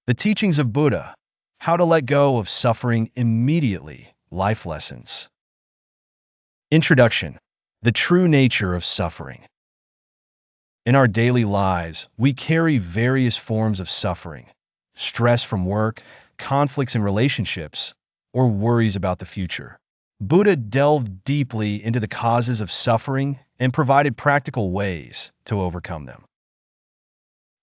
The teachings of Buddha, how to let go of suffering immediately, life lessons. Introduction, the true nature of suffering. In our daily lives, we carry various forms of suffering, stress from work, conflicts in relationships, or worries about the future. Buddha delved deeply into the causes of suffering and provided practical ways to overcome them.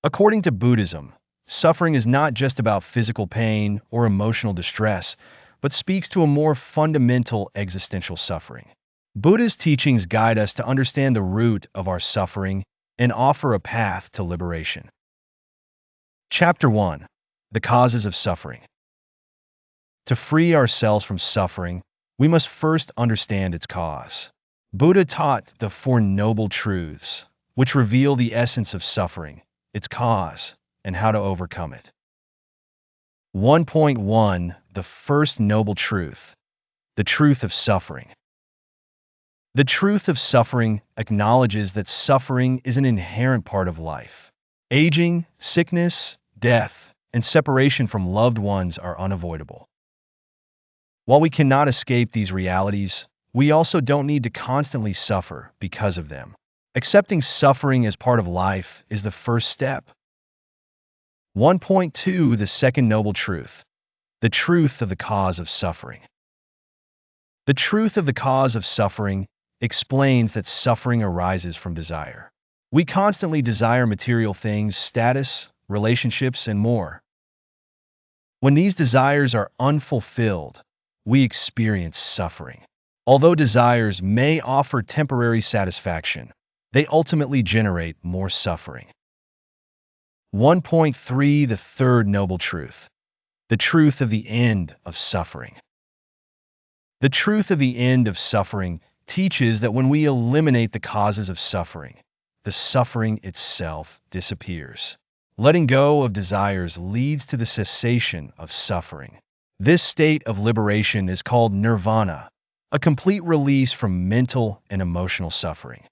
According to Buddhism, suffering is not just about physical pain or emotional distress, but speaks to a more fundamental existential suffering. Buddha's teachings guide us to understand the root of our suffering and offer a path to liberation. Chapter 1. The Causes of Suffering. To free ourselves from suffering, we must first understand its cause. Buddha taught the Four Noble Truths, which reveal the essence of suffering, its cause, and how to overcome it. 1.1. The First Noble Truth, the truth of suffering. The truth of suffering acknowledges that suffering is an inherent part of life. Aging, sickness, death, and separation from loved ones are unavoidable. While we cannot escape these realities, we also don't need to constantly suffer because of them. Accepting suffering as part of life is the first step. 1.2. The Second Noble Truth, the truth of the cause of suffering. The truth of the cause of suffering explains that suffering arises from desire. We constantly desire material things, status, relationships, and more. When these desires are unfulfilled, we experience suffering. Although desires may offer temporary satisfaction, they ultimately generate more suffering. 1.3. The Third Noble Truth, the truth of the end of suffering. The truth of the end of suffering teaches that when we eliminate the causes of suffering, the suffering itself disappears. Letting go of desires leads to the cessation of suffering. This state of liberation is called nirvana, a complete release from mental and emotional suffering.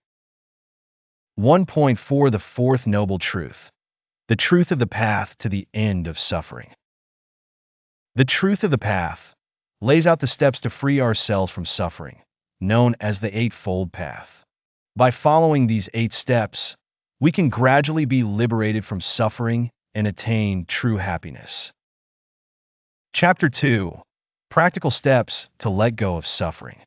1.4. The Fourth Noble Truth, the truth of the path to the end of suffering. The truth of the path lays out the steps to free ourselves from suffering, known as the Eightfold Path. By following these 8 steps, we can gradually be liberated from suffering and attain true happiness. Chapter 2. Practical Steps to Let Go of Suffering.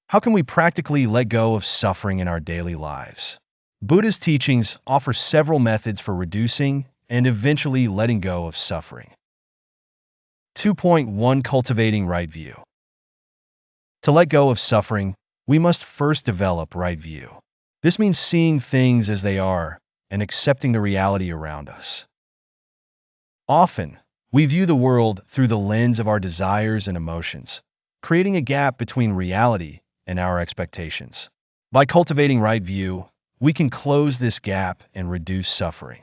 How can we practically let go of suffering in our daily lives? Buddha's teachings offer several methods for reducing and eventually letting go of suffering. 2.1. Cultivating right view. To let go of suffering, we must first develop right view. This means seeing things as they are and accepting the reality around us. Often, we view the world through the lens of our desires and emotions, creating a gap between reality and our expectations. By cultivating right view, we can close this gap and reduce suffering.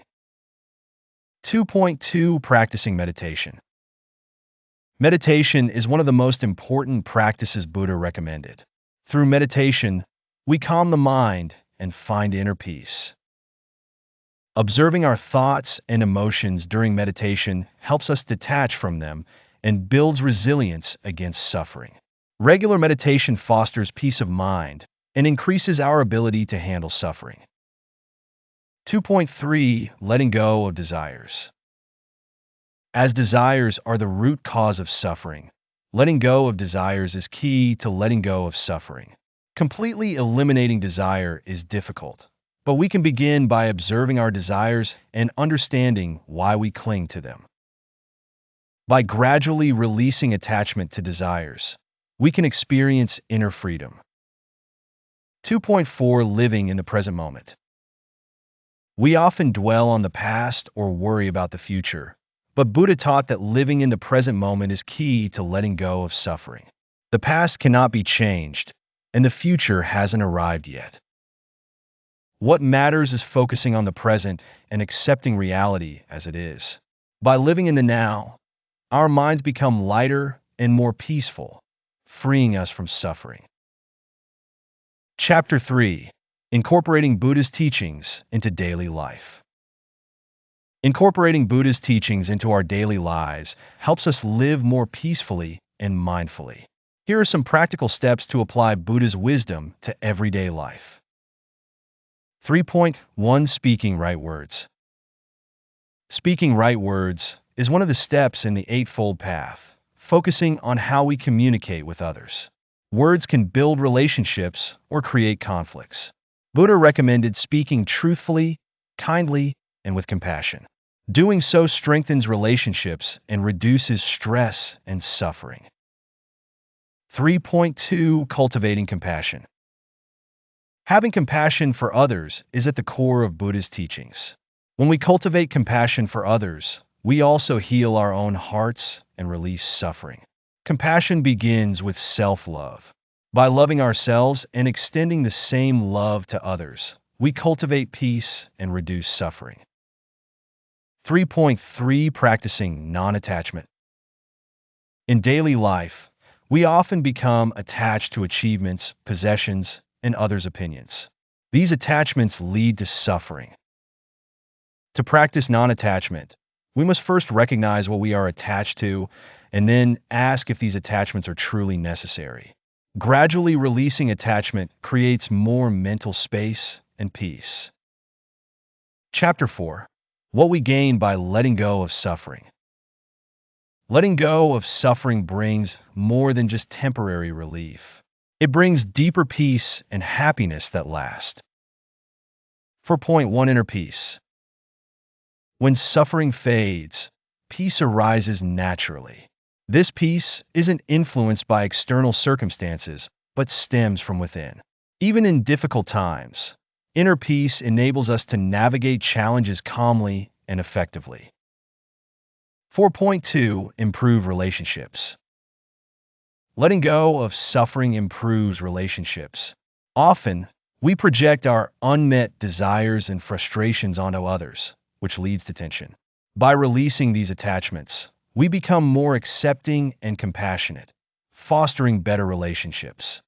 2.2. Practicing meditation. Meditation is one of the most important practices Buddha recommended. Through meditation, we calm the mind and find inner peace. Observing our thoughts and emotions during meditation helps us detach from them and builds resilience against suffering. Regular meditation fosters peace of mind and increases our ability to handle suffering. 2.3. Letting go of desires. As desires are the root cause of suffering, letting go of desires is key to letting go of suffering. Completely eliminating desire is difficult, but we can begin by observing our desires and understanding why we cling to them. By gradually releasing attachment to desires, we can experience inner freedom. 2.4. Living in the present moment. We often dwell on the past or worry about the future, but Buddha taught that living in the present moment is key to letting go of suffering. The past cannot be changed, and the future hasn't arrived yet. What matters is focusing on the present and accepting reality as it is. By living in the now, our minds become lighter and more peaceful, freeing us from suffering. Chapter 3. Incorporating Buddha's teachings into daily life. Incorporating Buddha's teachings into our daily lives helps us live more peacefully and mindfully. Here are some practical steps to apply Buddha's wisdom to everyday life. 3.1 Speaking right words. Speaking right words is one of the steps in the Eightfold Path, focusing on how we communicate with others. Words can build relationships or create conflicts. Buddha recommended speaking truthfully, kindly, and with compassion. Doing so strengthens relationships and reduces stress and suffering. 3.2 Cultivating compassion. Having compassion for others is at the core of Buddha's teachings. When we cultivate compassion for others, we also heal our own hearts and release suffering. Compassion begins with self-love. By loving ourselves and extending the same love to others, we cultivate peace and reduce suffering. 3.3 Practicing non-attachment. In daily life, we often become attached to achievements, possessions, and others' opinions. These attachments lead to suffering. To practice non-attachment, we must first recognize what we are attached to and then ask if these attachments are truly necessary. Gradually releasing attachment creates more mental space and peace. Chapter 4. What we gain by letting go of suffering. Letting go of suffering brings more than just temporary relief. It brings deeper peace and happiness that last. 4.1 Inner peace. When suffering fades, peace arises naturally. This peace isn't influenced by external circumstances, but stems from within. Even in difficult times, inner peace enables us to navigate challenges calmly and effectively. 4.2 Improve relationships. Letting go of suffering improves relationships. Often, we project our unmet desires and frustrations onto others, which leads to tension. By releasing these attachments, we become more accepting and compassionate, fostering better relationships.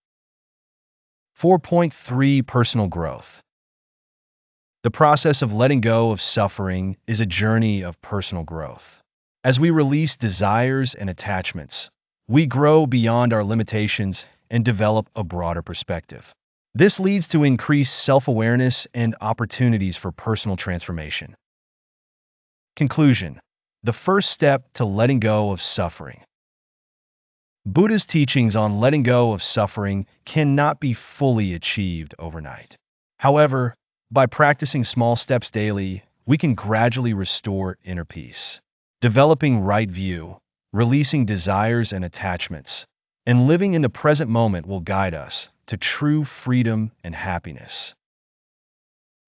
4.3 Personal growth. The process of letting go of suffering is a journey of personal growth. As we release desires and attachments, we grow beyond our limitations and develop a broader perspective. This leads to increased self-awareness and opportunities for personal transformation. Conclusion. The first step to letting go of suffering. Buddha's teachings on letting go of suffering cannot be fully achieved overnight. However, by practicing small steps daily, we can gradually restore inner peace. Developing right view, releasing desires and attachments, and living in the present moment will guide us to true freedom and happiness.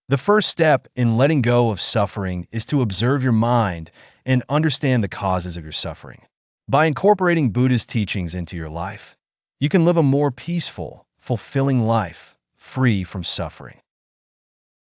The first step in letting go of suffering is to observe your mind and understand the causes of your suffering. By incorporating Buddha's teachings into your life, you can live a more peaceful, fulfilling life, free from suffering.